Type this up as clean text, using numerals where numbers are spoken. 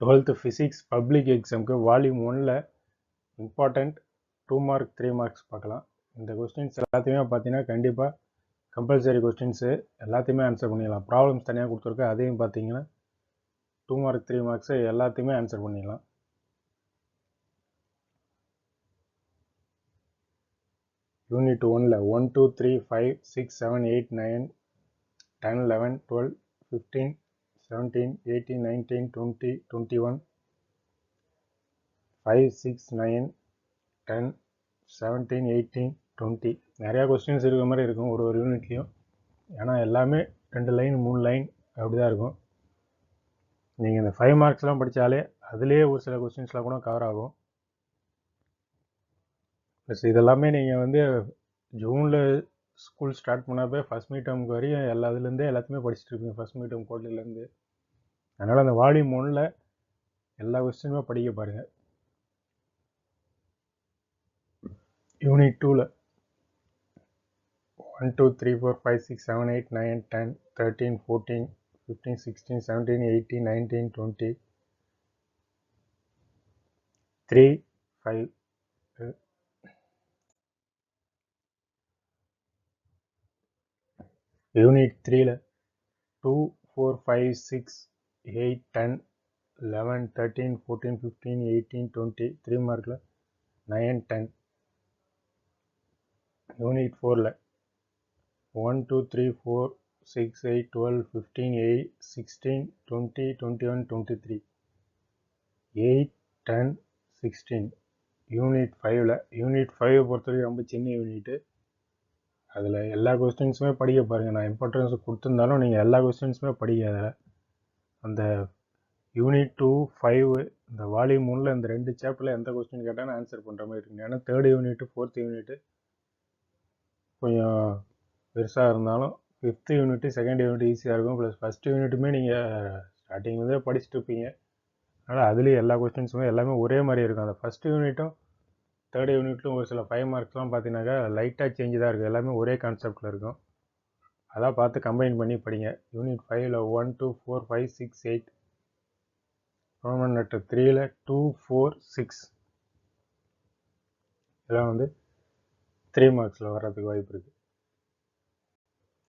12th physics public எக்ஸாமுக்கு volume 1ல் important 2 mark 3 marks பார்க்கலாம். இந்த கொஸ்டின்ஸ் எல்லாத்தையுமே பார்த்தீங்கன்னா கண்டிப்பாக கம்பல்சரி கொஸ்டின்ஸு எல்லாத்தையுமே ஆன்சர் பண்ணிடலாம். ப்ராப்ளம்ஸ் தனியாக கொடுத்துருக்கு, அதையும் பார்த்தீங்கன்னா 2 மார்க் 3 மார்க்ஸு எல்லாத்தையுமே ஆன்சர் பண்ணிடலாம். யூனிட் 1ல் 1 2 3 5 6 7 8 9 10 11 12 15 17 18 19 20 21 5 6 9 10 17 18 20 நிறையா கொஸ்டின்ஸ் இருக்கிற மாதிரி இருக்கும் ஒரு யூனிட்லேயும். ஏன்னா எல்லாமே 2 லைன் 3 லைன் அப்படி தான் இருக்கும். நீங்கள் இந்த 5 மார்க்ஸ்லாம் படித்தாலே அதுலேயே ஒரு சில கொஸ்டின்ஸ்லாம் கூட கவர் ஆகும். ப்ளஸ் இதெல்லாமே நீங்கள் வந்து ஜூனில் ஸ்கூல் ஸ்டார்ட் பண்ணப்போ ஃபஸ்ட் மீட் டேர்முக்கு வரையும் இதுலேருந்தே எல்லாத்தையுமே படிச்சுட்டு இருக்கீங்க, ஃபஸ்ட் மீட் டேர்ம் கோட்லேருந்து. அதனால் அந்த வால்யூம் 1ல் எல்லா கொஸ்டினுமே படிக்க பாருங்கள். யூனிட் 2ல் 1 2 3 4 5 6 7 8 9 10 13 14 15 16 17 18 19 20 3 5 யூனிட் 3ல் 2 4 5 6 8 10 11 13 14 15 18 20 3 மார்க்கில் 9 10. யூனிட் 4ல் 1 2 3 4 6 8 12 15 8 16 20 21 23 8 10 16. யூனிட் 5 பொறுத்தவரைக்கும் ரொம்ப சின்ன யூனிட்டு. அதில் எல்லா கொஸ்டின்ஸுமே படிக்க பாருங்கள். நான் இம்பார்ட்டன்ஸ் கொடுத்துருந்தாலும் நீங்கள் எல்லா கொஸ்டின்ஸுமே படிக்க. அதில் அந்த யூனிட் 2 5 இந்த வால்யூம் 1ல் இந்த 2 சாப்டரில் எந்த கொஸ்டின் கேட்டாலும் ஆன்சர் பண்ணுற மாதிரி இருக்குங்க. ஏன்னா 3rd யூனிட்டு 4th யூனிட்டு கொஞ்சம் பெருசாக இருந்தாலும் 5th யூனிட்டு 2nd யூனிட் ஈஸியாக இருக்கும். ப்ளஸ் ஃபஸ்ட் யூனிட்டுமே நீங்கள் ஸ்டார்டிங்லேருந்தே படிச்சுட்டு இருப்பீங்க. அதனால் அதுலேயும் எல்லா கொஸ்டின்ஸுமே எல்லாமே ஒரே மாதிரி இருக்கும். அந்த ஃபஸ்ட் யூனிட்டும் 3rd யூனிட்லும் ஒரு சில 5 மார்க்ஸ்லாம் பார்த்தீங்கன்னாக்கா லைட்டாக சேஞ்சு தான் இருக்குது, எல்லாமே ஒரே கான்செப்டில் இருக்கும். அதான் பார்த்து கம்பைன் பண்ணி படிங்க. யூனிட் 5ல் 1 2 4 5 6 8 ரோமன் லெட்டர் 3ல் 2 4 6 இதெல்லாம் வந்து 3 மார்க்ஸில் வர்றதுக்கு வாய்ப்பு இருக்குது.